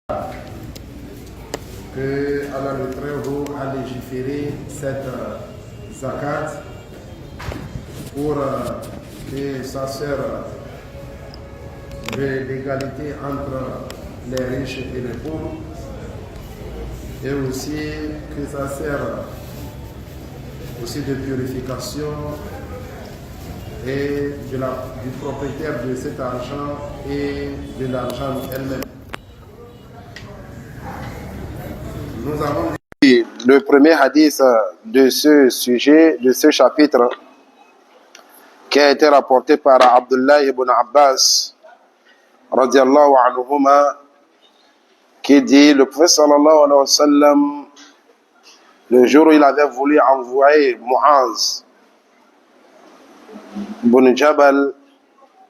que Allah le Très-Haut a légiféré cette zakat pour que ça sert de l'égalité entre les riches et les pauvres, et aussi que ça sert aussi de purification et du propriétaire de cet argent et de l'argent elle-même. Nous avons dit le premier hadith de ce sujet, de ce chapitre, qui a été rapporté par Abdullah ibn Abbas, radiallahu anhuma, qui dit, le prophète sallallahu alayhi wa sallam, le jour où il avait voulu envoyer Muaz ibn Jabal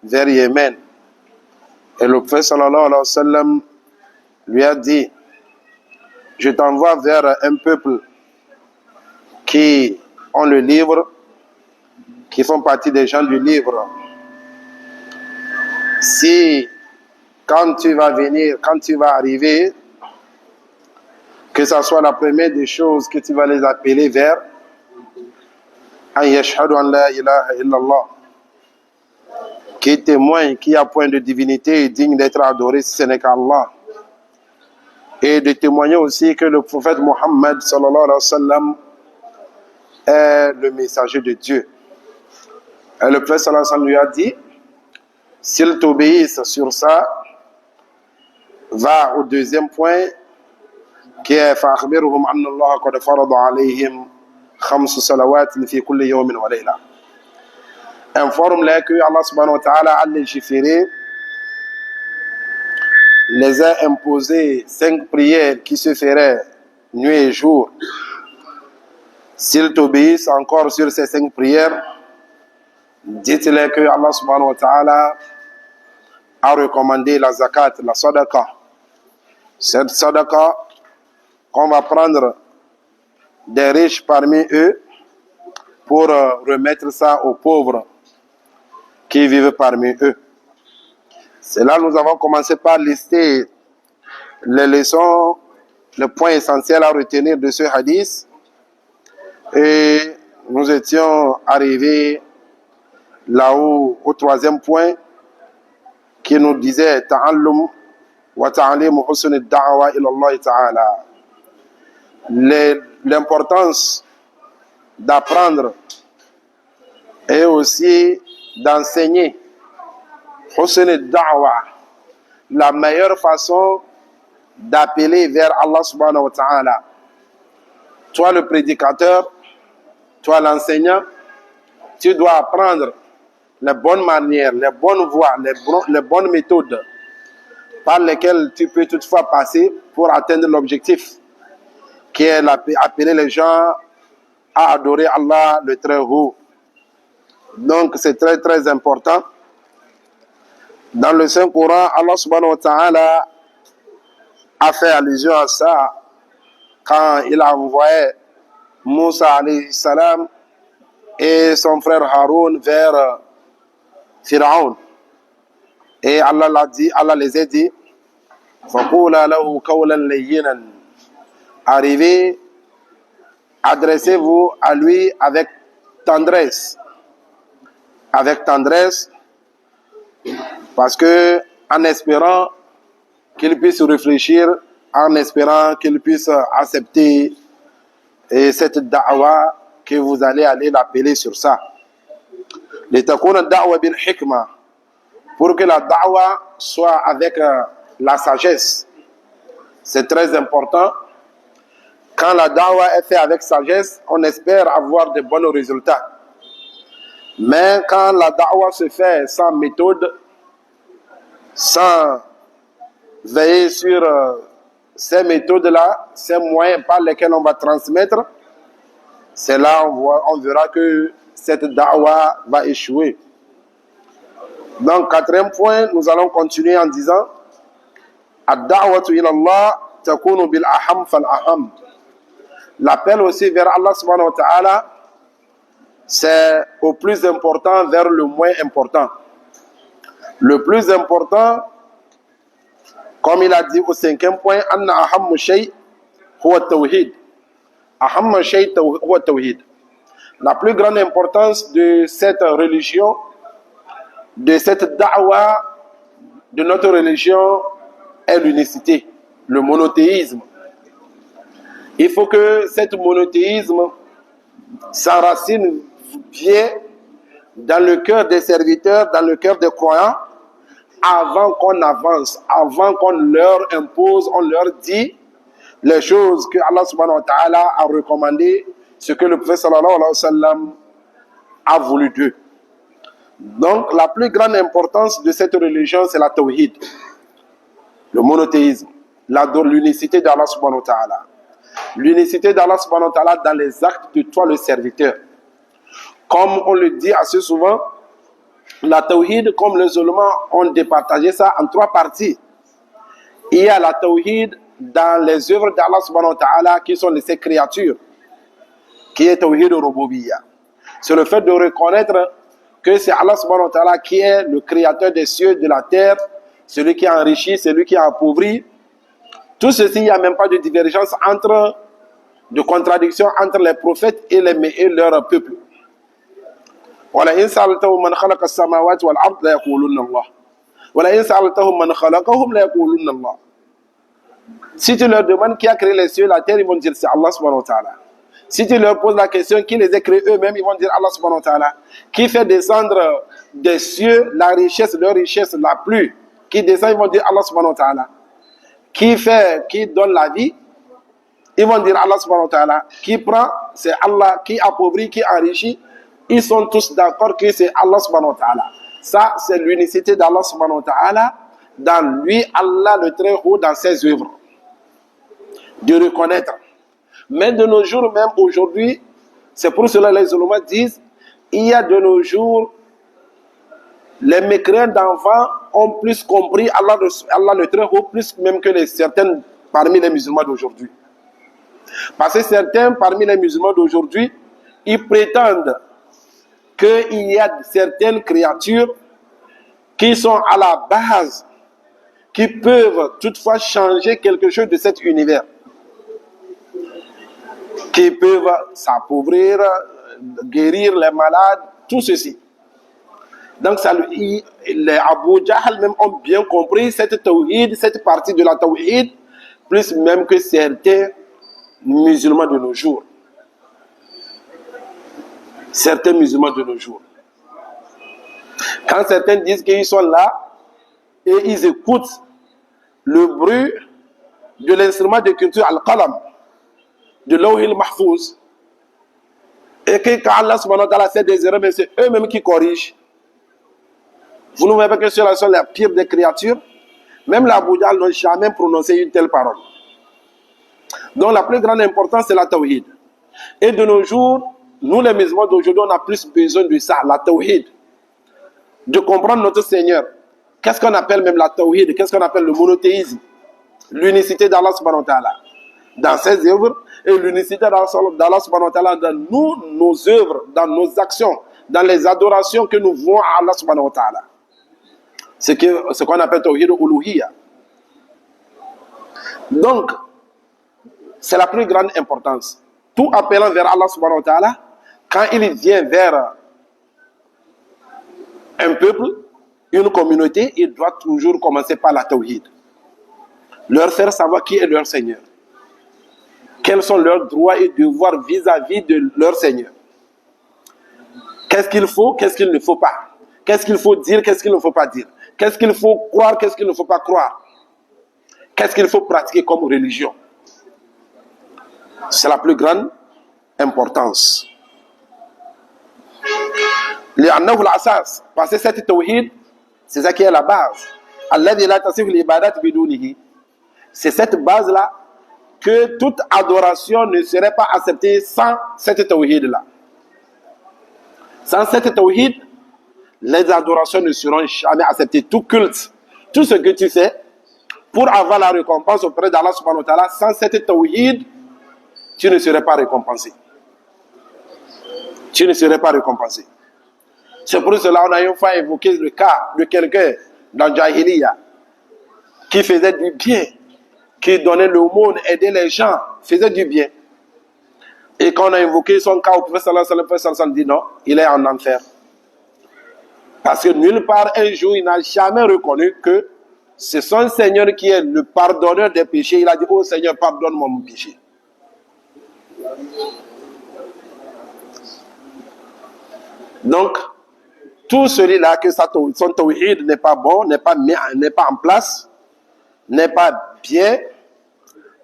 vers Yémen, et le prophète sallallahu alayhi wa sallam lui a dit, je t'envoie vers un peuple qui ont le livre, qui font partie des gens du livre. Si, quand tu vas arriver, que ça soit la première des choses que tu vas les appeler vers, an yashhadu an la ilaha illallah, qui témoigne qu'il n'y a point de divinité digne d'être adoré si ce n'est qu'Allah. Et de témoigner aussi que le prophète Mohammed sallallahu alayhi wa sallam est le messager de Dieu. Et le prophète sallallahu alayhi wa sallam lui a dit, s'ils t'obéissent sur ça, va au deuxième point, qui est فَأَخْبِرْهُمْ أَنَّ اللَّهَ قَدْ فَرَضَ عَلَيْهِمْ خَمْسُ صَلَوَاتٍ فِي كُلِّ يَوْمٍ وَلَيْلَةٍ. Informe-les que Allah subhanahu wa ta'ala a légiféré, les a imposé 5 prières qui se feraient nuit et jour. S'ils t'obéissent encore sur ces 5 prières, dites-les que Allah subhanahu wa ta'ala a recommandé la zakat, la sadaqa. Cette sadaqa qu'on va prendre des riches parmi eux pour remettre ça aux pauvres qui vivent parmi eux. C'est là que nous avons commencé par lister les leçons, le point essentiel à retenir de ce hadith. Et nous étions arrivés là-haut au troisième point qui nous disait ta'allum wa ta'alim husn ad-da'wa ila Allah ta'ala. L'importance d'apprendre et aussi d'enseigner husn ad-da'wa, la meilleure façon d'appeler vers Allah subhanahu wa ta'ala. Toi le prédicateur, toi l'enseignant, tu dois apprendre les bonnes manières, les bonnes voies, les bonnes méthodes par lesquelles tu peux toutefois passer pour atteindre l'objectif, qui est d'appeler les gens à adorer Allah le Très-Haut. Donc c'est très très important. Dans le Saint-Coran, Allah subhanahu wa ta'ala a fait allusion à ça quand il a envoyé Moussa alayhi salam et son frère Haroun vers Pharaon. Et Allah les a dit, فَقُولَا لَهُ قَوْلًا لَيِّنًا. Arrivez, adressez-vous à lui avec tendresse. Avec tendresse, parce que en espérant qu'il puisse réfléchir, en espérant qu'il puisse accepter cette da'wa que vous allez l'appeler sur ça. لِتَكُونَ الدَّعْوَةُ بِالْحِكْمَةِ, pour que la da'wa soit avec la sagesse. C'est très important. Quand la da'wa est faite avec sagesse, on espère avoir de bons résultats. Mais quand la da'wa se fait sans méthode, sans veiller sur ces méthodes-là, ces moyens par lesquels on va transmettre, c'est là on verra que cette da'wa va échouer. Donc, quatrième point, nous allons continuer en disant ad-da'watu ila Allah takunu bil aham fal aham. L'appel aussi vers Allah subhanahu wa ta'ala, c'est au plus important vers le moins important. Le plus important Comme il a dit au cinquième point, Anna ahammu shay huwa tawhid. Ahammu shay huwa tawhid. La plus grande importance de cette religion, de cette da'wa, de notre religion, est l'unicité, le monothéisme. Il faut que cet monothéisme s'enracine bien dans le cœur des serviteurs, dans le cœur des croyants, avant qu'on avance, avant qu'on leur impose, on leur dit les choses que Allah subhanahu wa ta'ala a recommandées, ce que le prophète sallallahu alayhi wa sallam a voulu d'eux. Donc la plus grande importance de cette religion, c'est la tawhid, le monothéisme, l'unicité d'Allah subhanahu wa ta'ala. L'unicité d'Allah subhanahu wa ta'ala dans les actes de toi le serviteur. Comme on le dit assez souvent, la tawhid, comme les ulémas ont départagé ça en trois parties. Il y a la tawhid dans les œuvres d'Allah subhanahu wa ta'ala qui sont ses créatures, qui est tawhid al-rububiyya. C'est le fait de reconnaître que c'est Allah subhanahu wa ta'ala qui est le créateur des cieux, de la terre, celui qui a enrichi, celui qui a appauvri. Tout ceci, il n'y a même pas de divergence de contradiction entre les prophètes et leur peuple. وَلَئِنْ سَأَلْتَهُمْ مَنْ خَلَقَ السَّمَاوَاتِ وَالْأَرْضَ لَيَقُولُنَّ اللَّهُ وَلَئِنْ سَأَلْتَهُمْ مَنْ خَلَقَهُمْ لَيَقُولُنَّ اللَّهُ. Si tu leur demandes qui a créé les cieux et la terre, ils vont dire c'est Allah subhanahu wa ta'ala. Si tu leur poses la question qui les a créés eux-mêmes, ils vont dire Allah subhanahu wa ta'ala. Qui fait descendre des cieux la richesse, leur richesse, la pluie, qui descend, ils vont dire Allah subhanahu wa ta'ala. Qui donne la vie, ils vont dire Allah subhanahu wa ta'ala. Qui prend, c'est Allah. Qui appauvrit, qui enrichit, ils sont tous d'accord que c'est Allah subhanahu wa ta'ala. Ça, c'est l'unicité d'Allah subhanahu wa ta'ala. Dans lui, Allah le très haut dans ses œuvres. De reconnaître. Mais de nos jours, même aujourd'hui, c'est pour cela que les ulémas disent, il y a de nos jours, les mécréants d'enfants ont plus compris Allah le très haut, plus même que certains parmi les musulmans d'aujourd'hui. Parce que certains parmi les musulmans d'aujourd'hui, ils prétendent qu'il y a certaines créatures qui sont à la base, qui peuvent toutefois changer quelque chose de cet univers, qui peuvent s'appauvrir, guérir les malades, tout ceci. Donc les Abu Jahl même ont bien compris cette tawhid, cette partie de la tawhid, plus même que certains musulmans de nos jours. Certains musulmans de nos jours. Quand certains disent qu'ils sont là et ils écoutent le bruit de l'instrument de culture al-qalam, de l'awhil mahfouz, et que quand Allah subhanahu wa ta'ala fait des erreurs, mais c'est eux-mêmes qui corrigent. Vous ne voyez pas que ceux-là sont les pires des créatures? Même les Abu Jahl n'ont jamais prononcé une telle parole. Donc la plus grande importance, c'est la tawhid. Et de nos jours, nous les musulmans d'aujourd'hui, on a plus besoin de ça, la tawhid. De comprendre notre Seigneur. Qu'est-ce qu'on appelle même la tawhid? Qu'est-ce qu'on appelle le monothéisme? L'unicité d'Allah subhanahu wa ta'ala dans ses œuvres et l'unicité d'Allah subhanahu wa ta'ala dans nos œuvres, dans nos actions, dans les adorations que nous voulons à Allah subhanahu wa ta'ala. Ce qu'on appelle tawhid uluhiyya. Donc, c'est la plus grande importance. Tout appelant vers Allah subhanahu wa ta'ala, quand il vient vers un peuple, une communauté, il doit toujours commencer par la tawhid. Leur faire savoir qui est leur Seigneur. Quels sont leurs droits et devoirs vis-à-vis de leur Seigneur. Qu'est-ce qu'il faut, qu'est-ce qu'il ne faut pas. Qu'est-ce qu'il faut dire, qu'est-ce qu'il ne faut pas dire. Qu'est-ce qu'il faut croire, qu'est-ce qu'il ne faut pas croire. Qu'est-ce qu'il faut pratiquer comme religion. C'est la plus grande importance. Parce que cette tawhid, c'est ça qui est la base. C'est cette base-là que toute adoration ne serait pas acceptée sans cette tawhid-là. Sans cette tawhid, les adorations ne seront jamais acceptées. Tout culte, tout ce que tu fais pour avoir la récompense auprès d'Allah subhanahu wa ta'ala, sans cette tawhid, tu ne serais pas récompensé. Tu ne serais pas récompensé. C'est pour cela qu'on a une fois évoqué le cas de quelqu'un dans Jahiliya qui faisait du bien, qui donnait l'aumône, aidait les gens, faisait du bien. Et quand on a invoqué son cas au prophète sallallahu alayhi wa sallam, dit non, il est en enfer. Parce que nulle part un jour, il n'a jamais reconnu que c'est son Seigneur qui est le pardonneur des péchés. Il a dit, oh Seigneur, pardonne-moi mon péché. Donc, tout celui-là que son tawhid n'est pas bon, n'est pas en place, n'est pas bien,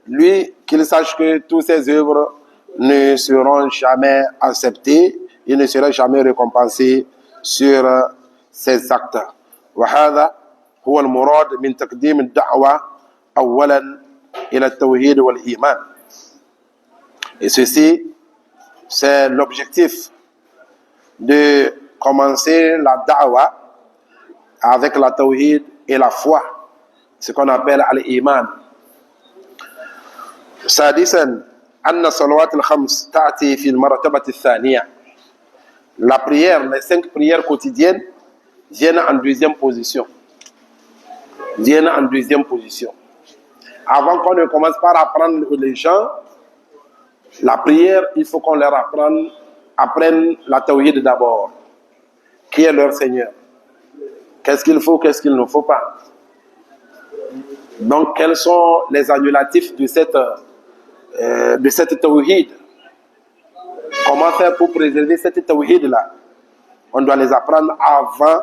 lui, qu'il sache que toutes ses œuvres ne seront jamais acceptées, il ne sera jamais récompensé sur ses actes. وهذا هو المراد من تقديم الدعوة أولا إلى التوحيد والإيمان. Et ceci, c'est l'objectif de commencer la da'wa avec la tawhid et la foi, ce qu'on appelle al-iman. سادسا أن الصلوات الخمس تأتي في المرتبة الثانية. La prière, les 5 prières quotidiennes viennent en deuxième position. Avant qu'on ne commence par apprendre les gens la prière, il faut qu'on leur apprenne la tawhid d'abord. Qui est leur Seigneur? Qu'est-ce qu'il faut, qu'est-ce qu'il ne faut pas? Donc, quels sont les annulatifs de cette tawhid? Comment faire pour préserver cette tawhid-là? On doit les apprendre avant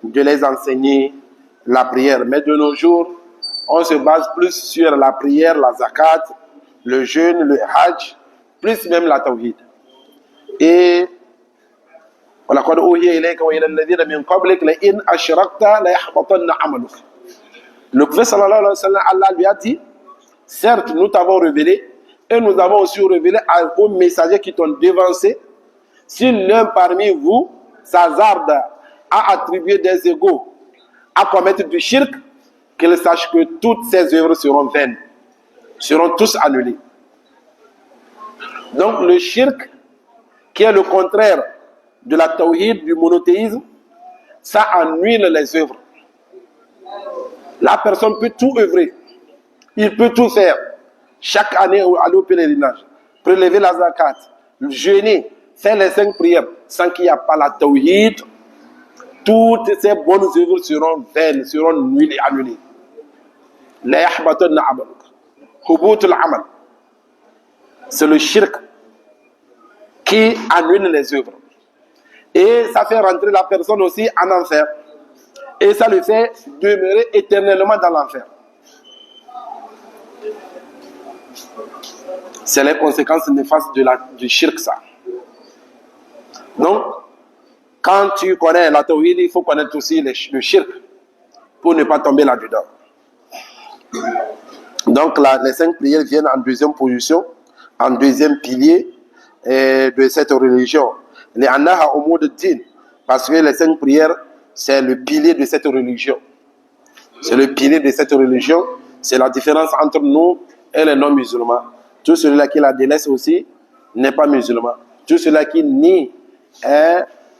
de les enseigner la prière. Mais de nos jours, on se base plus sur la prière, la zakat, le jeûne, le hajj, plus même la tawhid. Et le prophète sallallahu alayhi wa sallam, Allah lui a dit, certes nous t'avons révélé et nous avons aussi révélé aux messagers qui t'ont devancé, si l'un parmi vous s'hasarde à attribuer des égaux, à commettre du shirk, qu'il sache que toutes ses œuvres seront vaines, seront tous annulées. Donc le shirk, qui est le contraire de la tawhid, du monothéisme, ça annule les œuvres. La personne peut tout œuvrer, il peut tout faire. Chaque année, aller au pèlerinage, prélever la zakat, jeûner, faire les 5 prières, sans qu'il n'y ait pas la tawhid, toutes ces bonnes œuvres seront vaines, seront annulées. C'est le shirk qui annule les œuvres. Et ça fait rentrer la personne aussi en enfer. Et ça le fait demeurer éternellement dans l'enfer. C'est les conséquences néfastes du shirk, ça. Donc, quand tu connais la tawhid, il faut connaître aussi le shirk pour ne pas tomber là-dedans. Donc, les 5 prières viennent en deuxième position, en deuxième pilier de cette religion. Parce que les 5 prières, c'est le pilier de cette religion. C'est le pilier de cette religion. C'est la différence entre nous et les non-musulmans. Tout celui-là qui la délaisse aussi n'est pas musulman. Tout celui-là qui nie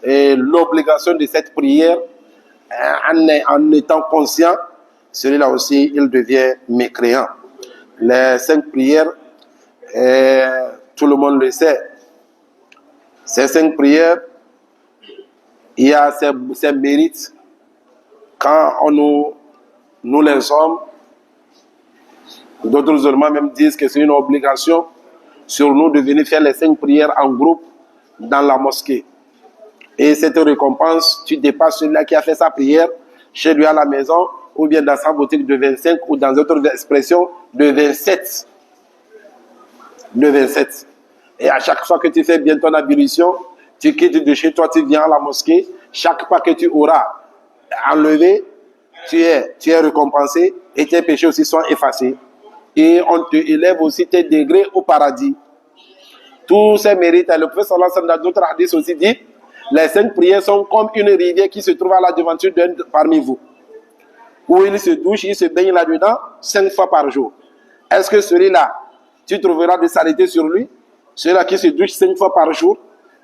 l'obligation de cette prière en étant conscient, celui-là aussi, il devient mécréant. Les 5 prières, tout le monde le sait. Ces 5 prières, il y a ces mérites. Quand nous les hommes, d'autres musulmans même disent que c'est une obligation sur nous de venir faire les 5 prières en groupe dans la mosquée. Et cette récompense, tu dépasses celui-là qui a fait sa prière chez lui à la maison, ou bien dans sa boutique de 25, ou dans d'autres expressions de 27. De 27. Et à chaque fois que tu fais bien ton ablution, tu quittes de chez toi, tu viens à la mosquée, chaque pas que tu auras enlevé, tu es récompensé et tes péchés aussi sont effacés. Et on te élève aussi tes degrés au paradis. Tous ces mérites, le prophète sallallahu alayhi wa sallam dans d'autres hadiths aussi dit, les 5 prières sont comme une rivière qui se trouve à la devanture d'un parmi vous. Où il se douche, il se baigne là-dedans 5 fois par jour. Est-ce que celui-là, tu trouveras des saletés sur lui? Celui-là qui se douche 5 fois par jour,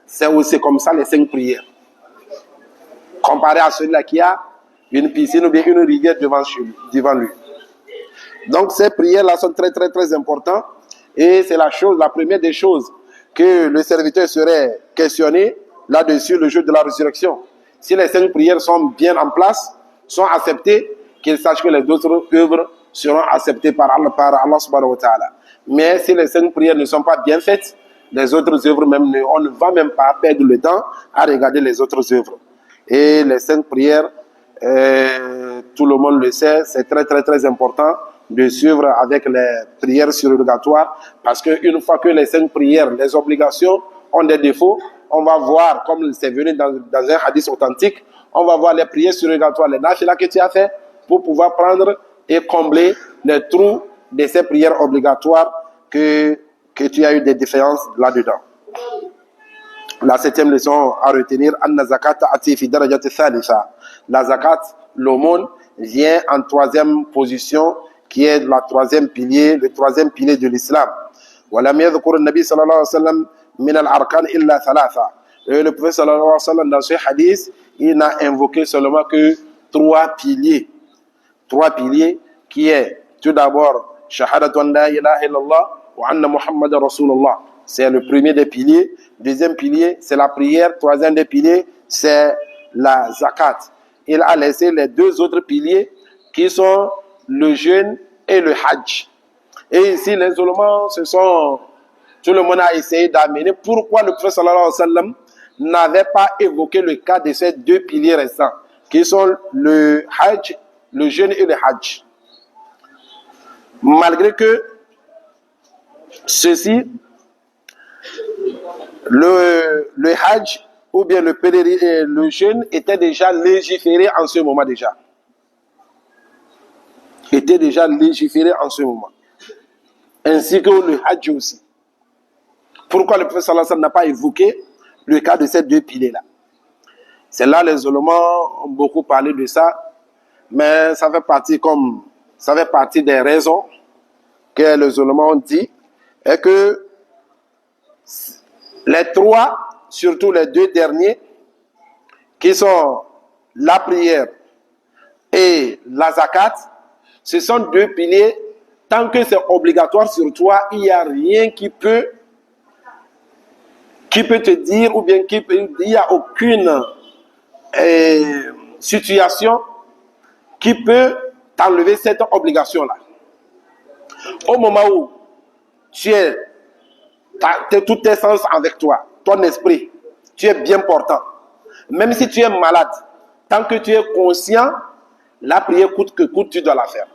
c'est aussi comme ça les 5 prières. Comparé à celui-là qui a une piscine ou bien une rivière devant lui. Donc ces prières-là sont très très très importantes et c'est la première des choses que le serviteur serait questionné là-dessus le jour de la résurrection. Si les 5 prières sont bien en place, sont acceptées, qu'il sache que les autres œuvres seront acceptées par Allah subhanahu wa ta'ala. Mais si les 5 prières ne sont pas bien faites, les autres œuvres, on ne va même pas perdre le temps à regarder les autres œuvres. Et les 5 prières, tout le monde le sait, c'est très très très important de suivre avec les prières surrogatoires, parce qu'une fois que les 5 prières, les obligations ont des défauts, on va voir, comme c'est venu dans un hadith authentique, on va voir les prières surrogatoires, les nafilas que tu as fait, pour pouvoir prendre et combler les trous de ces prières obligatoires que tu as eu des différences là-dedans. La 7e leçon à retenir, Anna zakat ati fi darajat thalitha. La zakat, l'aumône, vient en 3e position, qui est le 3e pilier de l'islam. Walam yadhkur an-nabi sallallahu alayhi wa sallam min al-arkan illa thalatha. Le prophète sallallahu alayhi wa sallam, dans ce hadith, il n'a invoqué seulement que 3 piliers. 3 piliers qui est tout d'abord shahadatu an la ilaha illallah wa anna muhammadan rasulullah. C'est le premier des piliers. Deuxième pilier, c'est la prière. Troisième des piliers, c'est la zakat. Il a laissé les 2 autres piliers qui sont le jeûne et le hajj. Et ici, les ulémas, tout le monde a essayé d'amener pourquoi le prophète sallallahu alayhi wa sallam n'avait pas évoqué le cas de ces 2 piliers restants, qui sont le hajj, le jeûne et le hajj. Malgré que ceci, le hajj ou bien le jeûne était déjà légiféré en ce moment déjà. Était déjà légiféré en ce moment. Ainsi que le hajj aussi. Pourquoi le prophète sallallahu alayhi wa sallam n'a pas évoqué le cas de ces 2 piliers-là? C'est là les ulémas ont beaucoup parlé de ça, mais ça fait partie des raisons que les ulémas ont dit, et que les 3, surtout les 2 derniers, qui sont la prière et la zakat, ce sont 2 piliers. Tant que c'est obligatoire sur toi, il n'y a rien qui peut te dire, ou bien il n'y a aucune situation qui peut t'enlever cette obligation-là. Au moment où tu es tous tes sens avec toi, ton esprit, tu es bien portant. Même si tu es malade, tant que tu es conscient, la prière coûte que coûte, tu dois la faire.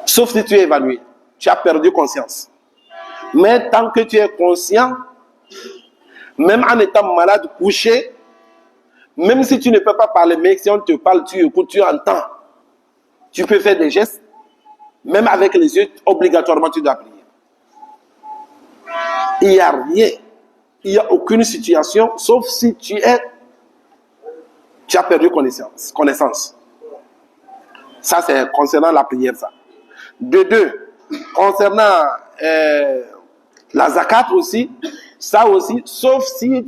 Sauf si tu es évanoui, tu as perdu conscience. Mais tant que tu es conscient, même en étant malade, couché, même si tu ne peux pas parler, mais si on te parle, tu écoutes, tu entends, tu peux faire des gestes, même avec les yeux, obligatoirement tu dois prier. Il n'y a rien, il n'y a aucune situation, sauf si tu as perdu connaissance. Ça, c'est concernant la prière, ça. De 2, concernant la zakat aussi, ça aussi, sauf si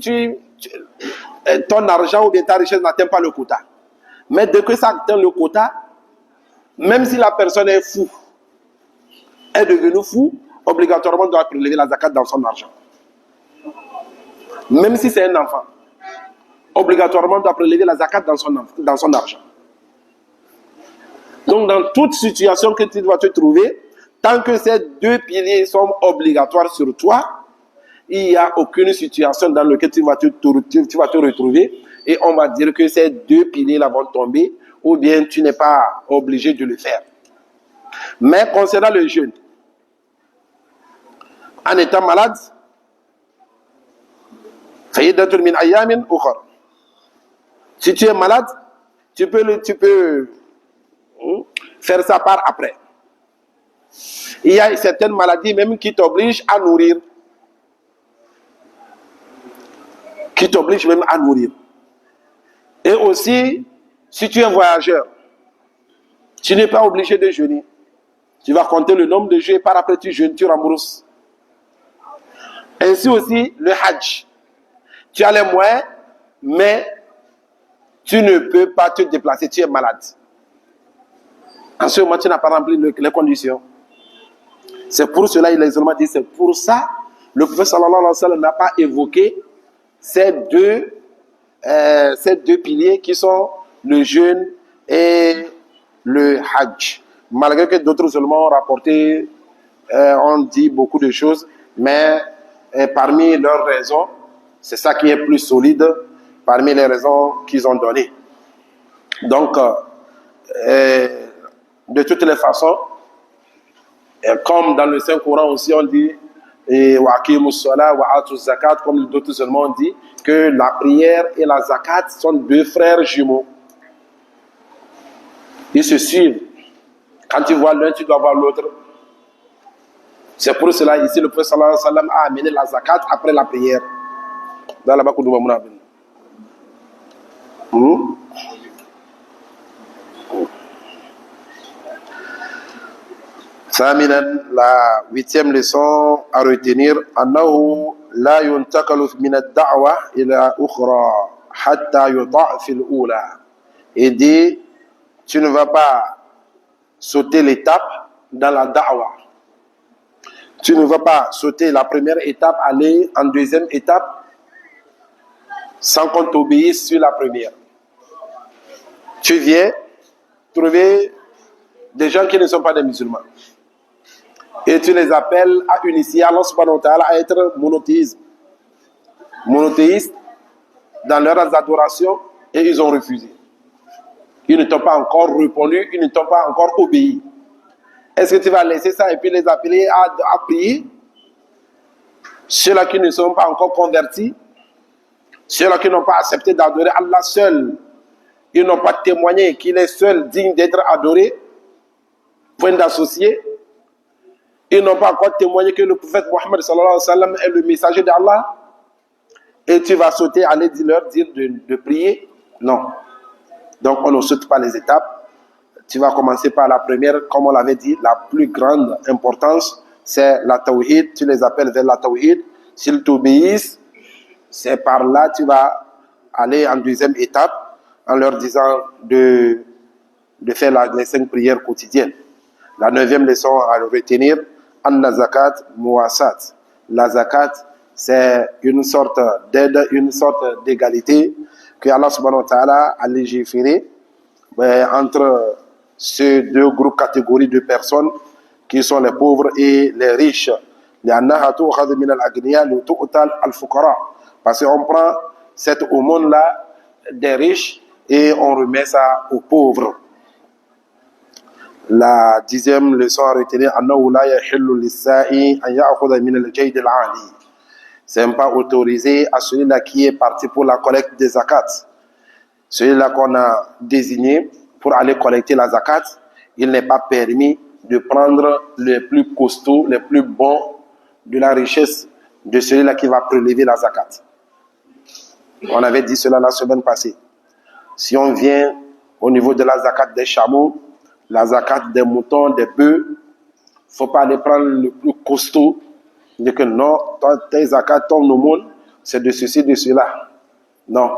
ton argent ou bien ta richesse n'atteint pas le quota. Mais dès que ça atteint le quota, même si la personne est fou, est devenue fou, obligatoirement doit prélever la zakat dans son argent. Même si c'est un enfant, obligatoirement doit prélever la zakat dans son argent. Donc, dans toute situation que tu dois te trouver, tant que ces 2 piliers sont obligatoires sur toi, il n'y a aucune situation dans laquelle tu vas te retrouver et on va dire que ces 2 piliers-là vont tomber, ou bien tu n'es pas obligé de le faire. Mais concernant le jeûne, en étant malade, si tu es malade, tu peux faire ça par après. Il y a certaines maladies même qui t'obligent à nourrir. Et aussi, si tu es voyageur, tu n'es pas obligé de jeûner. Tu vas compter le nombre de jours et par après tu jeûnes, tu rembourses. Ainsi aussi, le hajj. Tu as les moyens, mais tu ne peux pas te déplacer, tu es malade. En ce moment, tu n'as pas rempli les conditions. C'est pour cela, il a seulement dit, c'est pour ça, le prophète sallallahu alayhi wa sallam n'a pas évoqué ces deux piliers qui sont le jeûne et le hajj. Malgré que d'autres seulement ont rapporté, ont dit beaucoup de choses, mais parmi leurs raisons, c'est ça qui est plus solide, parmi les raisons qu'ils ont données. Donc, de toutes les façons, comme dans le Saint-Coran aussi, on dit wa aqimus salat wa atuz zakat, comme d'autres seulement ont dit que la prière et la zakat sont deux frères jumeaux. Ils se suivent. Quand tu vois l'un, tu dois voir l'autre. C'est pour cela, ici, le prophète sallallahu alayhi wa sallam a amené la zakat après la prière. Dans la Bakoudouba Mounabin. ثامنا, la 8e leçon à retenir, أنه لا ينتقل من الدعوة إلى أخرى حتى يطاع في الأولى. Et dit, tu ne vas pas sauter l'étape dans la da'wa. Tu ne vas pas sauter la première étape, aller en deuxième étape sans qu'on t'obéisse sur la première. Tu viens trouver des gens qui ne sont pas des musulmans. Et tu les appelles à unifier Allah subhanahu wa ta'ala à être monothéistes dans leurs adorations, et ils ont refusé. Ils ne t'ont pas encore répondu, ils ne t'ont pas encore obéi. Est-ce que tu vas laisser ça et puis les appeler à prier? Ceux-là qui ne sont pas encore convertis, ceux-là qui n'ont pas accepté d'adorer Allah seul, ils n'ont pas témoigné qu'il est seul digne d'être adoré, point d'associer. Ils n'ont pas encore témoigné que le prophète Mohammed sallallahu alayhi wa sallam est le messager d'Allah. Et tu vas sauter, aller leur dire de prier? Non. Donc on ne saute pas les étapes. Tu vas commencer par la première, comme on l'avait dit, la plus grande importance, c'est la tawhid. Tu les appelles vers la tawhid. S'ils t'obéissent, c'est par là tu vas aller en deuxième étape en leur disant de faire les 5 prières quotidiennes. La 9e leçon à retenir, Anna zakat muwasat. La zakat, c'est une sorte d'aide, une sorte d'égalité que Allah subhanahu wa ta'ala a légiféré entre ces deux groupes catégories de personnes qui sont les pauvres et les riches. Parce qu'on prend cette aumône-là des riches et on remet ça aux pauvres. La 10e leçon à retenir, c'est pas autorisé à celui-là qui est parti pour la collecte des zakats. Celui-là qu'on a désigné pour aller collecter la zakat, il n'est pas permis de prendre les plus costauds, les plus bons de la richesse de celui-là qui va prélever la zakat. On avait dit cela la semaine passée. Si on vient au niveau de la zakat des chameaux, la zakat des moutons, des bœufs, il ne faut pas aller prendre le plus costaud. Dire que non, tes zakat, ton aumône, c'est de ceci, de cela. Non.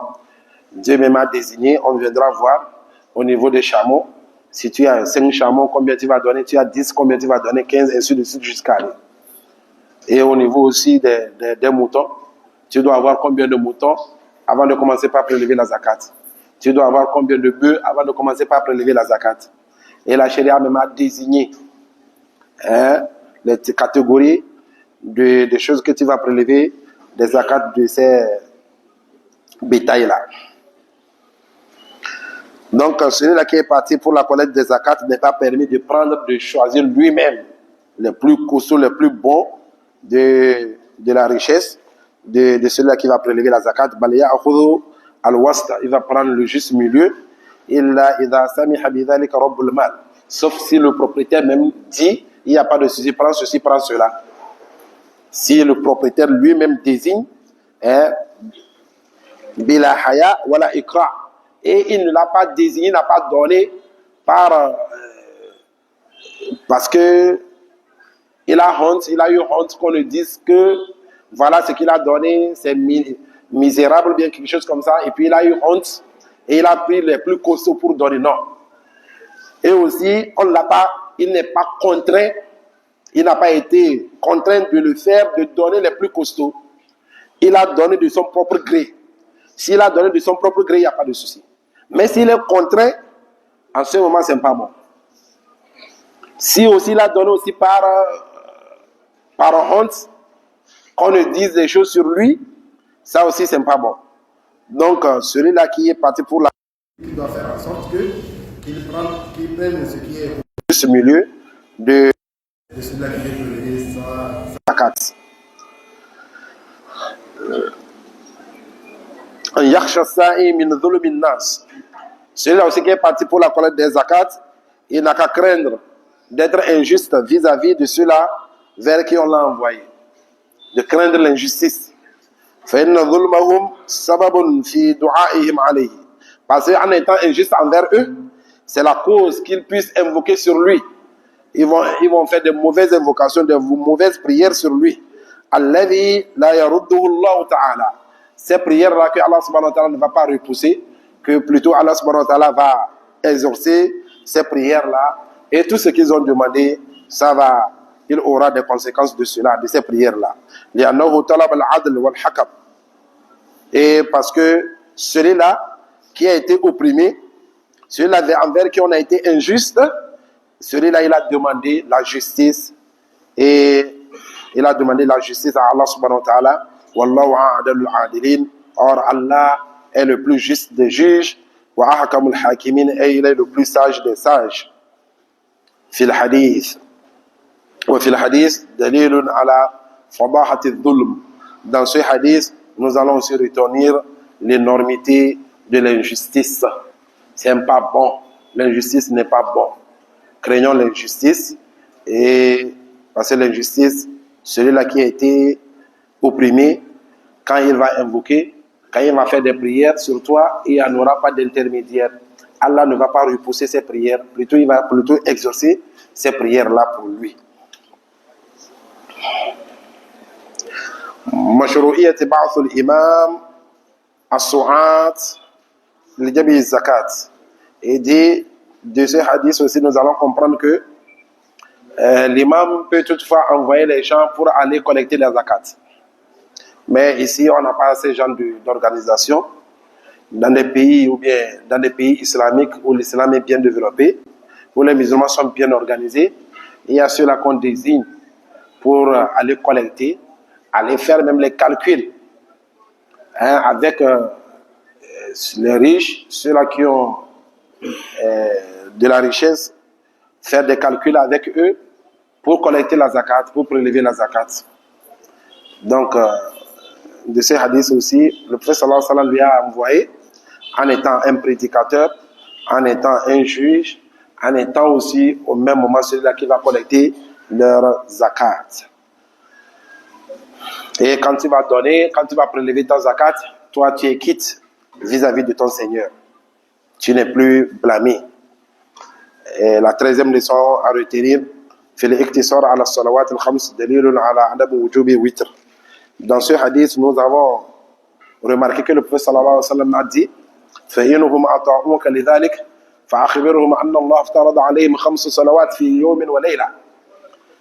Dieu même a désigné, on viendra voir au niveau des chameaux. Si tu as 5 chameaux, combien tu vas donner? Tu as 10, combien tu vas donner? 15, ainsi de suite jusqu'à aller. Et au niveau aussi des moutons, tu dois avoir combien de moutons avant de commencer par prélever la zakat. Tu dois avoir combien de bœufs avant de commencer par prélever la zakat. Et la charia même a désigné les catégories des choses que tu vas prélever, des zakats de ces bétails-là. Donc, celui-là qui est parti pour la collecte des zakats n'est pas permis de prendre, de choisir lui-même les plus costauds, les plus bons de la richesse de celui-là qui va prélever la zakat. Il va prendre le juste milieu. Sauf si le propriétaire même dit, il n'y a pas de souci, prends ceci, prends cela. Si le propriétaire lui-même désigne, bila haya wala ikra, et il ne l'a pas désigné, il n'a pas donné parce que il a eu honte qu'on lui dise que voilà ce qu'il a donné, c'est misérable, bien quelque chose comme ça, et puis il a eu honte et il a pris les plus costauds pour donner. Non. Et aussi, il n'est pas contraint, il n'a pas été contraint de le faire, de donner les plus costauds. Il a donné de son propre gré. S'il a donné de son propre gré, il n'y a pas de souci. Mais s'il est contraint, en ce moment, ce n'est pas bon. Si aussi il a donné aussi par honte, qu'on ne dise des choses sur lui, ça aussi, ce n'est pas bon. Donc, celui-là qui est parti pour la... Il doit faire en sorte qu'il prenne ce qui est ce milieu de celui-là qui est prélevé sa zakat. Celui-là aussi qui est parti pour la collecte des zakats, il n'a qu'à craindre d'être injuste vis-à-vis de ceux-là vers qui on l'a envoyé. De craindre l'injustice. Parce qu'en étant injuste envers eux, c'est la cause qu'ils puissent invoquer sur lui. Ils vont faire de mauvaises invocations, de mauvaises prières sur lui. Ces prières-là que Allah subhanahu wa ta'ala ne va pas repousser, que plutôt Allah subhanahu wa ta'ala va exaucer ces prières-là. Et tout ce qu'ils ont demandé, il aura des conséquences de cela, de ces prières-là. Et parce que celui-là qui a été opprimé, celui-là envers qui on a été injuste, celui-là il a demandé la justice. Et il a demandé la justice à Allah subhanahu wa ta'ala. Wallahu a'adalul adilin. Or Allah est le plus juste des juges. Wa ahkamul hakimin. Et il est le plus sage des sages. Fil hadith. Wa fil hadith, dalilun ala fadahati dhulm. Dans ce hadith, nous allons aussi retenir l'énormité de l'injustice. C'est pas bon. L'injustice n'est pas bon. Craignons l'injustice. Et parce que l'injustice, celui-là qui a été opprimé, quand il va invoquer, quand il va faire des prières sur toi, il n'y en aura pas d'intermédiaire. Allah ne va pas repousser ses prières, plutôt il va exaucer ces prières-là pour lui. مشروعية بعث الإمام السعات لجمع الزكاة. Et de ce hadith aussi, nous allons comprendre que l'imam peut toutefois envoyer les gens pour aller collecter les zakat. Mais ici, on n'a pas ce genre d'organisation. Dans des pays ou bien dans des pays islamiques où l'islam est bien développé, où les musulmans sont bien organisés, il y a ceux-là qu'on désigne pour aller collecter, aller faire même les calculs avec les riches, ceux-là qui ont de la richesse, faire des calculs avec eux pour collecter la zakat, pour prélever la zakat. Donc, de ces hadiths aussi, le prophète sallallahu alayhi wa sallam lui a envoyé en étant un prédicateur, en étant un juge, en étant aussi au même moment celui-là qui va collecter leur zakat. Et quand tu vas donner, quand tu vas prélever ta zakat, toi tu es quitte vis-à-vis de ton Seigneur. Tu n'es plus blâmé. Et la 13e leçon à retenir, dans ce hadith, nous avons remarqué que le prophète sallallahu alayhi wa sallam a dit فإنهم أطاعوك لذلك فأخبرهم أن الله افترض عليهم 5 صلوات في يوم وليلة.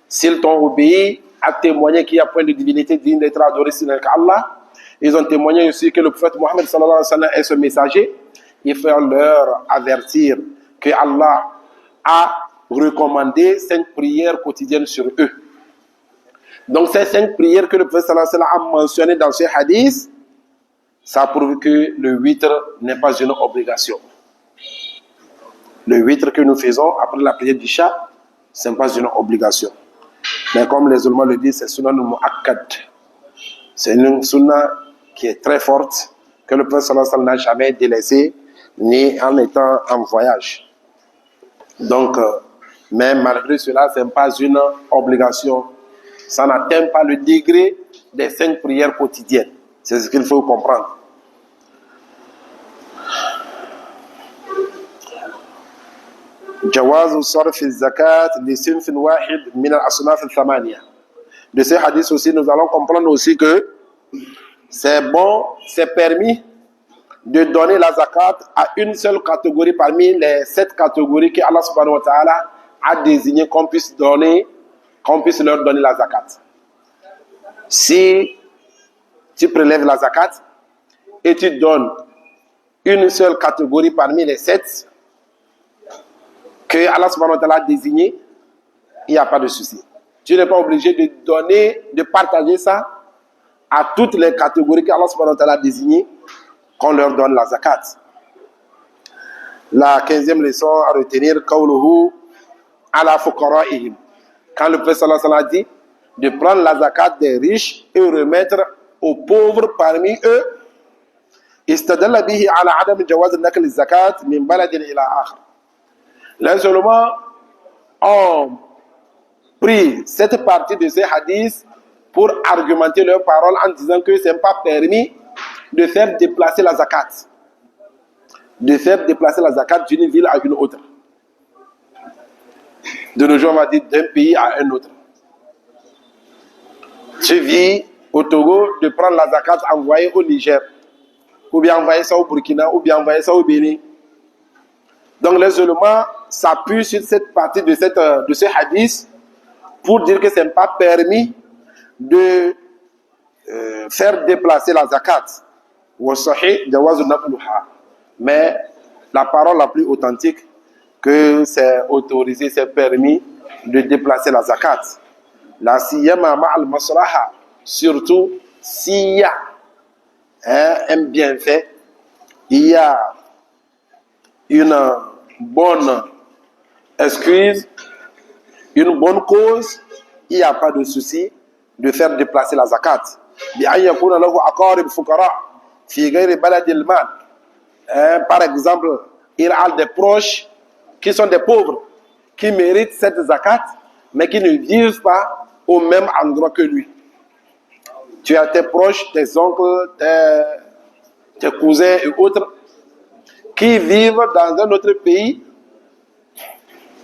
S'ils t'ont obéi à témoigner qu'il n'y a point de divinité digne d'être adorée sinon qu'Allah, ils ont témoigné aussi que le prophète Mohammed sallallahu alayhi wa sallam est ce messager. Il faut leur avertir que Allah a recommandé 5 prières quotidiennes sur eux. Donc ces 5 prières que le prophète sallallahu alayhi wa sallam a mentionnées dans ce hadith, ça prouve que le witr n'est pas une obligation. Le witr que nous faisons après la prière d'Isha, ce n'est pas une obligation. Mais comme les ulama le disent, c'est sunnah mu'akkad. C'est une sunnah qui est très forte, que le prophète sallallahu alayhi wa sallam n'a jamais délaissée, ni en étant en voyage. Donc, mais malgré cela, ce n'est pas une obligation. Ça n'atteint pas le degré des 5 prières quotidiennes. C'est ce qu'il faut comprendre. جواز صرف الزكاة لصنف واحد من الأصناف الثمانية. De ces hadiths aussi, nous allons comprendre aussi que c'est bon, c'est permis de donner la zakat à une seule catégorie parmi les 7 catégories que Allah subhanahu wa ta'ala a désigné qu'on puisse leur donner la zakat. Si tu prélèves la zakat et tu donnes une seule catégorie parmi les 7 que Allah subhanahu wa ta'ala a désigné, il n'y a pas de souci. Tu n'es pas obligé de donner, de partager ça à toutes les catégories que Allah subhanahu wa ta'ala a désignées, qu'on leur donne la zakat. La 15e leçon à retenir, qawluhu ala fuqara'ihim. Quand le prophète sallallahu alayhi wa sallam a dit de prendre la zakat des riches et remettre aux pauvres parmi eux, istadalla bihi ala adam jawaz nakl zakat min baladin ila akhar. Les musulmans ont pris cette partie de ces hadiths pour argumenter leurs paroles en disant que ce n'est pas permis de faire déplacer la zakat. De faire déplacer la zakat d'une ville à une autre. De nos jours, on va dire d'un pays à un autre. Tu vis au Togo, de prendre la zakat envoyée au Niger, ou bien envoyer ça au Burkina, ou bien envoyer ça au Bénin. Donc les musulmans s'appuient sur cette partie de ce hadith pour dire que ce n'est pas permis de faire déplacer la zakat. Mais la parole la plus authentique, que c'est autorisé, c'est permis de déplacer la zakat. La siyama ma'al maslaha, surtout s'il y a un bienfait, il y a une bonne excuse, une bonne cause, il n'y a pas de souci de faire déplacer la zakat. Par exemple, il a des proches qui sont des pauvres, qui méritent cette zakat, mais qui ne vivent pas au même endroit que lui. Tu as tes proches, tes oncles, tes cousins et autres, qui vivent dans un autre pays,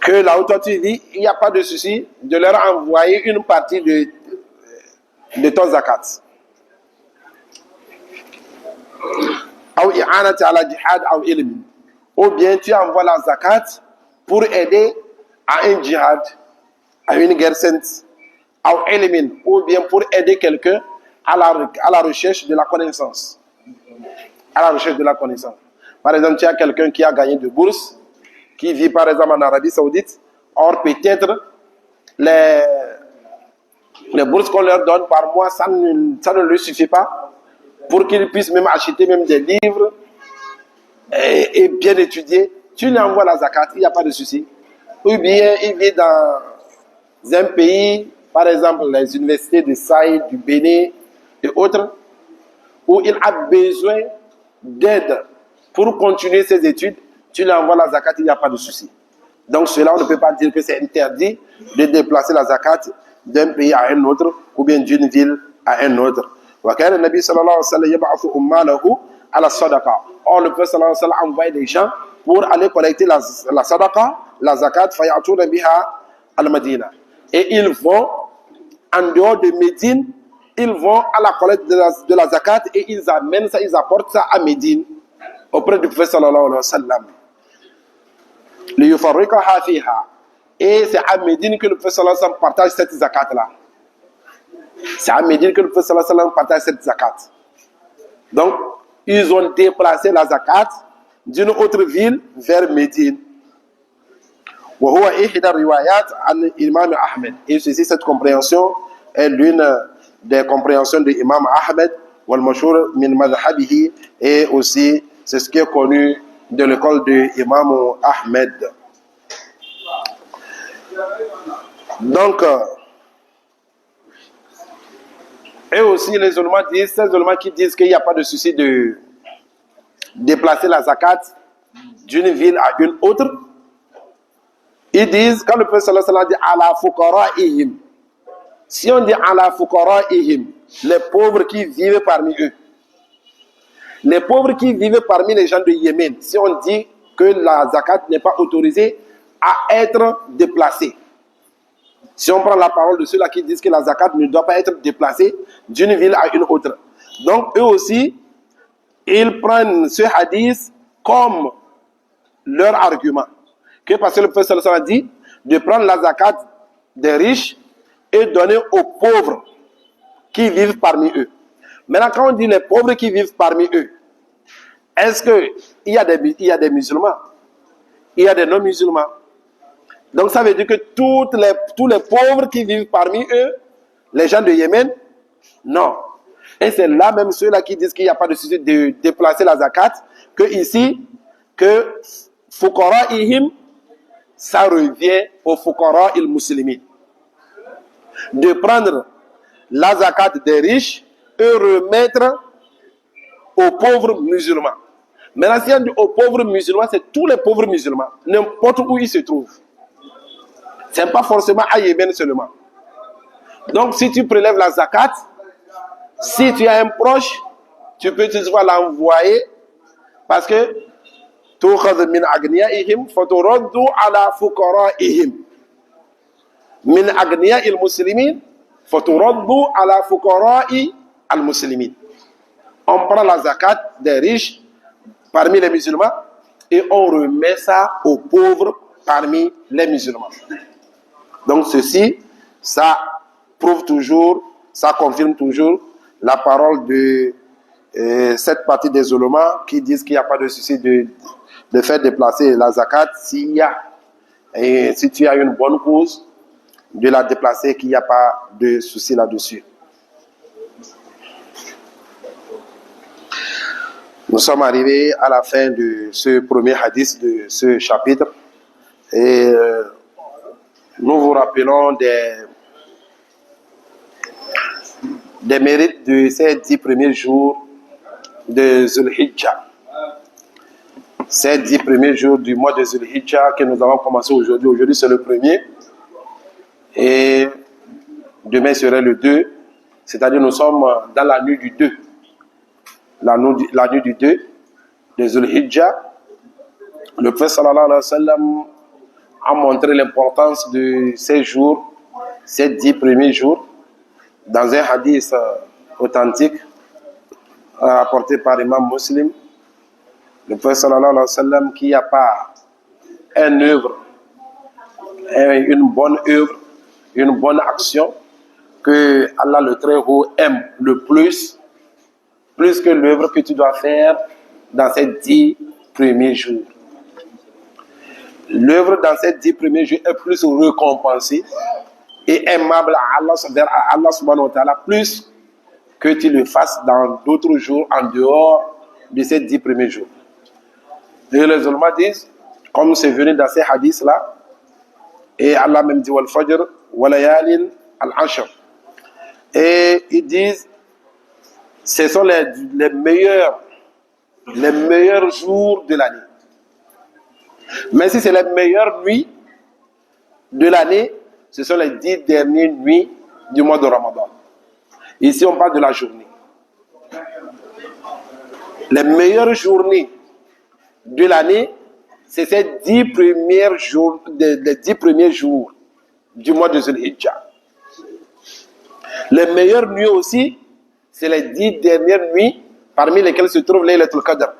que là où toi tu vis, il n'y a pas de souci de leur envoyer une partie de ton zakat. Ou bien tu envoies la zakat pour aider à un djihad, à une guerre sainte, ou bien pour aider quelqu'un à la recherche de la connaissance. À la recherche de la connaissance. Par exemple, tu as quelqu'un qui a gagné de bourse, qui vit par exemple en Arabie Saoudite. Or, peut-être, les bourses qu'on leur donne par mois, ça ne lui suffit pas pour qu'ils puissent même acheter même des livres et bien étudier. Tu lui envoies la zakat, il n'y a pas de souci. Ou bien, il vit dans un pays, par exemple, les universités de Saïd, du Bénin et autres, où il a besoin d'aide pour continuer ses études, tu lui envoies la zakat, il n'y a pas de souci. Donc cela, on ne peut pas dire que c'est interdit de déplacer la zakat d'un pays à un autre ou bien d'une ville à un autre. Or, le prophète sallallahu alayhi wa sallam envoie des gens pour aller collecter la sadaqa, la zakat, fayatuna biha al-Madina. Et ils vont en dehors de Médine, ils vont à la collecte de la zakat et ils amènent ça, ils apportent ça à Médine auprès du prophète sallallahu alayhi wa sallam. Et c'est à Médine que le prophète sallallahu alayhi wa sallam partage cette zakat-là. C'est à Médine que le prophète sallallahu alayhi wa sallam partage cette zakat. Donc, ils ont déplacé la zakat d'une autre ville vers Médine. Et ceci, cette compréhension est l'une des compréhensions de l'imam Ahmed, et aussi c'est ce qui est connu de l'école de l'imam Ahmed. Donc, et aussi les ulémas disent, ces ulémas qui disent qu'il n'y a pas de souci de déplacer la zakat d'une ville à une autre, ils disent, quand le prophète sallallahu alayhi wa sallam dit ala fuqara'ihim, si on dit ala fuqara'ihim, les pauvres qui vivent parmi eux, les pauvres qui vivent parmi les gens de Yémen, si on dit que la zakat n'est pas autorisée à être déplacée, si on prend la parole de ceux-là qui disent que la zakat ne doit pas être déplacée d'une ville à une autre, donc eux aussi, ils prennent ce hadith comme leur argument. Que parce que le prophète sallallahu alayhi wa sallam a dit de prendre la zakat des riches et donner aux pauvres qui vivent parmi eux. Maintenant, quand on dit les pauvres qui vivent parmi eux, est-ce qu'il y a des musulmans? Il y a des non-musulmans. Donc ça veut dire que tous les pauvres qui vivent parmi eux, les gens de Yémen, non. Et c'est là même ceux-là qui disent qu'il n'y a pas de souci de déplacer la zakat, que ici, que Fukara ihim, ça revient au Fukara il muslimin. De prendre la zakat des riches et remettre aux pauvres musulmans. Maintenant, si on dit aux pauvres musulmans, c'est tous les pauvres musulmans, n'importe où ils se trouvent. Ce n'est pas forcément à Yémen seulement. Donc, si tu prélèves la zakat, si tu as un proche, tu peux toutefois l'envoyer parce que تُؤْخَذْ مِنْ أَغْنِيَائِهِمْ فَتُرَدُّ عَلَى فُقَرَائِهِمْ مِنْ أَغْنِيَاءِ الْمُسْلِمِينَ فَتُرَدُّ عَلى فُقَرَاءِ الْمُسْلِمِينَ. On prend la zakat des riches parmi les musulmans et on remet ça aux pauvres parmi les musulmans. Donc ceci, ça prouve toujours, ça confirme toujours la parole de cette partie des oulémas qui disent qu'il n'y a pas de souci de faire déplacer la zakat si tu as une bonne cause de la déplacer, qu'il n'y a pas de souci là-dessus. Nous sommes arrivés à la fin de ce premier hadith de ce chapitre et nous vous rappelons des mérites de ces 10 premiers jours de Zulhijjah. Ces 10 premiers jours du mois de Zulhijjah que nous avons commencé aujourd'hui. Aujourd'hui, c'est le premier. Et demain serait le 2. C'est-à-dire nous sommes dans la nuit du 2. La nuit du 2 de Zulhijjah. Le prophète sallallahu alayhi wa sallam a montré l'importance de ces jours, ces 10 premiers jours, dans un hadith authentique rapporté par l'imam Muslim. Le prophète sallallahu alayhi wa sallam qui a pas une bonne œuvre, une bonne action que Allah le Très-Haut aime le plus que l'œuvre que tu dois faire dans ces 10 premiers jours. L'œuvre dans ces 10 premiers jours est plus récompensée et aimable à Allah subhanahu wa ta'ala plus que tu le fasses dans d'autres jours en dehors de ces 10 premiers jours. Et les ulama disent, comme c'est venu dans ces hadiths-là, et Allah même dit wal fajr wa layalin al-ashr. Et ils disent, ce sont les meilleurs jours de l'année. Mais si c'est les meilleures nuits de l'année, ce sont les 10 dernières nuits du mois de Ramadan. Ici, on parle de la journée. Les meilleures journées de l'année, c'est ces 10 premiers jours du mois de Zulhijjah. Les meilleures nuits aussi, c'est les 10 dernières nuits parmi lesquelles se trouve Laylatul Qadr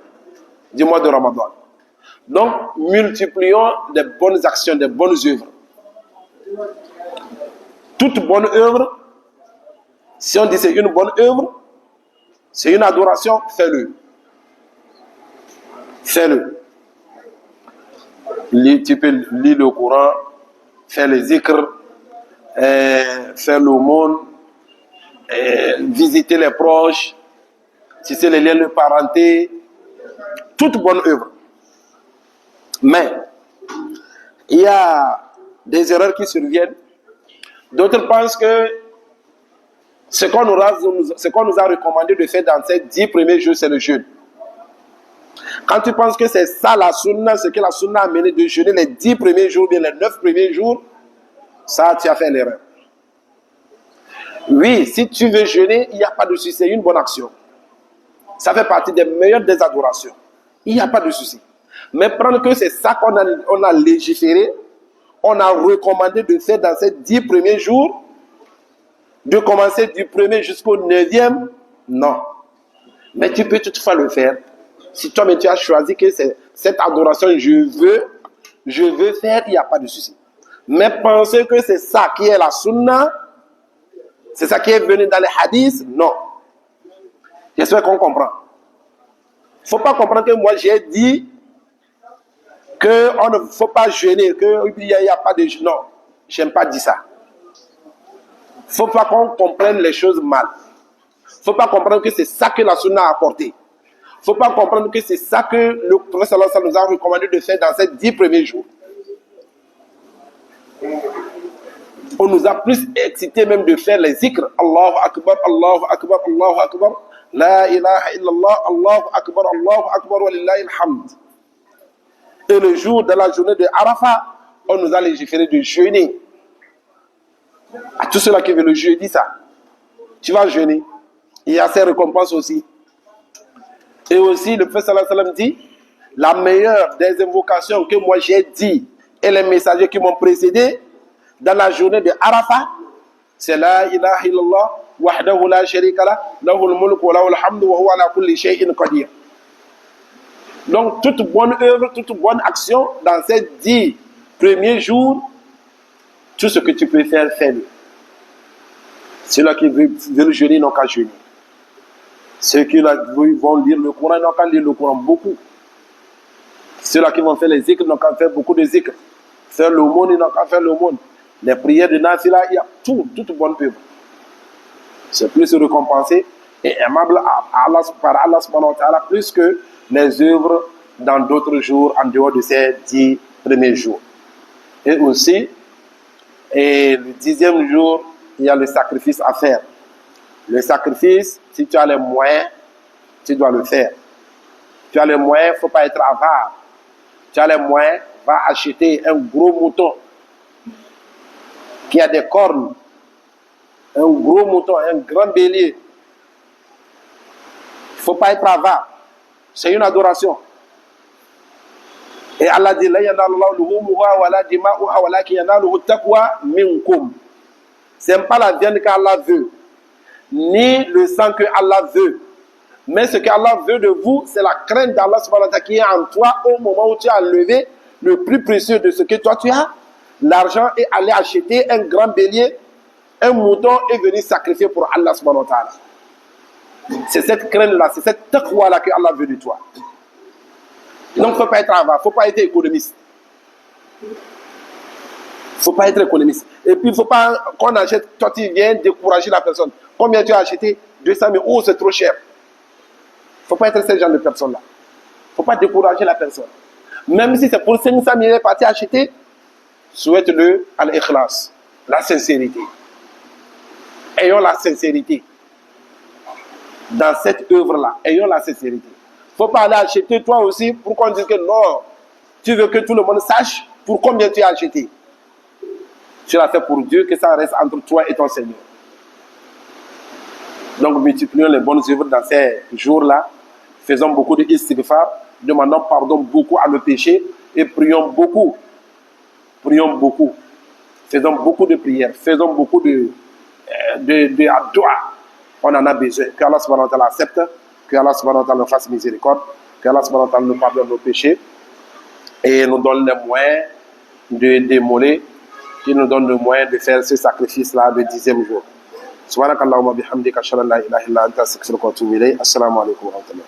du mois de Ramadan. Donc, multiplions des bonnes actions, des bonnes œuvres. Toute bonne œuvre, si on dit c'est une bonne œuvre, c'est une adoration, fais-le. Fais-le. Tu peux lire le Coran, faire les zikr, faire l'aumône, visiter les proches, tisser les liens de parenté, toute bonne œuvre. Mais, il y a des erreurs qui surviennent. D'autres pensent que ce qu'on nous a recommandé de faire dans ces 10 premiers jours, c'est le jeûne. Quand tu penses que c'est ça la sunna, ce que la sunna a mené de jeûner les 10 premiers jours, bien les 9 premiers jours, ça, tu as fait l'erreur. Oui, si tu veux jeûner, il n'y a pas de souci, c'est une bonne action. Ça fait partie des meilleures des adorations. Il n'y a pas de souci. Mais prendre que c'est ça qu'on a légiféré, on a recommandé de faire dans ces 10 premiers jours, de commencer du 1er jusqu'au 9e, non. Mais tu peux toutefois le faire. Si toi-même tu as choisi que c'est cette adoration, je veux faire, il n'y a pas de souci. Mais penser que c'est ça qui est la sunna, c'est ça qui est venu dans les hadiths, non. J'espère qu'on comprend. Il ne faut pas comprendre que moi j'ai dit qu'il ne faut pas jeûner, qu'il n'y a pas de jeûne. Non, je n'aime pas dire ça. Il ne faut pas qu'on comprenne les choses mal. Il ne faut pas comprendre que c'est ça que la sunna a apporté. Il ne faut pas comprendre que c'est ça que le prophète nous a recommandé de faire dans ces 10 premiers jours. On nous a plus excité même de faire les zikrs. Allahu Akbar, Allahu Akbar, Allahu Akbar. La ilaha illallah, Allahu Akbar, wa lillahi alhamd. Et le jour de la journée de Arafat, on nous a légiféré de jeûner. À tous ceux-là qui veulent le jeûner, dis ça. Tu vas jeûner. Il y a ses récompenses aussi. Et aussi, le prophète sallallahu alayhi wa sallam dit, la meilleure des invocations que moi j'ai dit et les messagers qui m'ont précédé dans la journée de Arafat, c'est la ilaha illallah, wahdahu la sharika lah, lahul mulk wa lahul hamdu wa huwa ala kulli shay'in qadir. Donc, toute bonne œuvre, toute bonne action dans ces 10 premiers jours, tout ce que tu peux faire, fais-le. Ceux-là qui veulent jeûner n'ont qu'à jeûner. Ceux qui vont lire le Coran n'ont qu'à lire le Coran beaucoup. Ceux-là qui vont faire les zikrs n'ont qu'à faire beaucoup de zikrs. Faire l'aumône, ils n'ont qu'à faire l'aumône. Les prières de Nafila, il y a toute bonne œuvre. C'est plus récompensé et aimable par Allah subhanahu wa ta'ala plus que les œuvres dans d'autres jours en dehors de ces 10 premiers jours. Et aussi, le 10e jour, il y a le sacrifice à faire. Le sacrifice, si tu as les moyens, tu dois le faire. Tu as les moyens, il ne faut pas être avare. Tu as les moyens, va acheter un gros mouton qui a des cornes, un gros mouton, un grand bélier. Il ne faut pas être avare. C'est une adoration. Et Allah dit, c'est pas la viande qu'Allah veut, ni le sang que Allah veut. Mais ce qu'Allah veut de vous, c'est la crainte d'Allah subhanahu wa ta'ala qui est en toi au moment où tu as levé le plus précieux de ce que toi tu as, l'argent, et aller acheter un grand bélier, un mouton et venir sacrifier pour Allah subhanahu wa ta'ala. C'est cette crainte-là, c'est cette taqwa-là que Allah veut de toi. Donc, il ne faut pas être avare, il ne faut pas être économiste. Il ne faut pas être économiste. Et puis, il ne faut pas qu'on achète, toi tu viens décourager la personne. Combien tu as acheté? 200 000. Oh, c'est trop cher. Il ne faut pas être ce genre de personne-là. Il ne faut pas décourager la personne. Même si c'est pour 500 000 elle est partie acheter, souhaite-le à l'ikhlas, la sincérité. Ayons la sincérité. Dans cette œuvre-là, ayons la sincérité. Il ne faut pas aller acheter toi aussi pour qu'on dise que non, tu veux que tout le monde sache pour combien tu as acheté. Tu l'as fait pour Dieu, que ça reste entre toi et ton Seigneur. Donc multiplions les bonnes œuvres dans ces jours-là. Faisons beaucoup de istighfar, demandons pardon beaucoup à nos péchés et prions beaucoup. Prions beaucoup. Faisons beaucoup de prières, faisons beaucoup de addu'a. On en a besoin. Que Allah subhanahu wa ta'ala accepte, que Allah subhanahu wa ta'ala nous fasse miséricorde, que Allah subhanahu wa ta'ala nous pardonne nos péchés et nous donne les moyens de démoler, qui nous donne le moyen de faire ce sacrifice-là le 10e jour. Subhanakallahumma bihamdika ashhadu an la ilaha illa anta astaghfiruka wa atubu ilayk. Assalamu alaikum wa rahmatullah.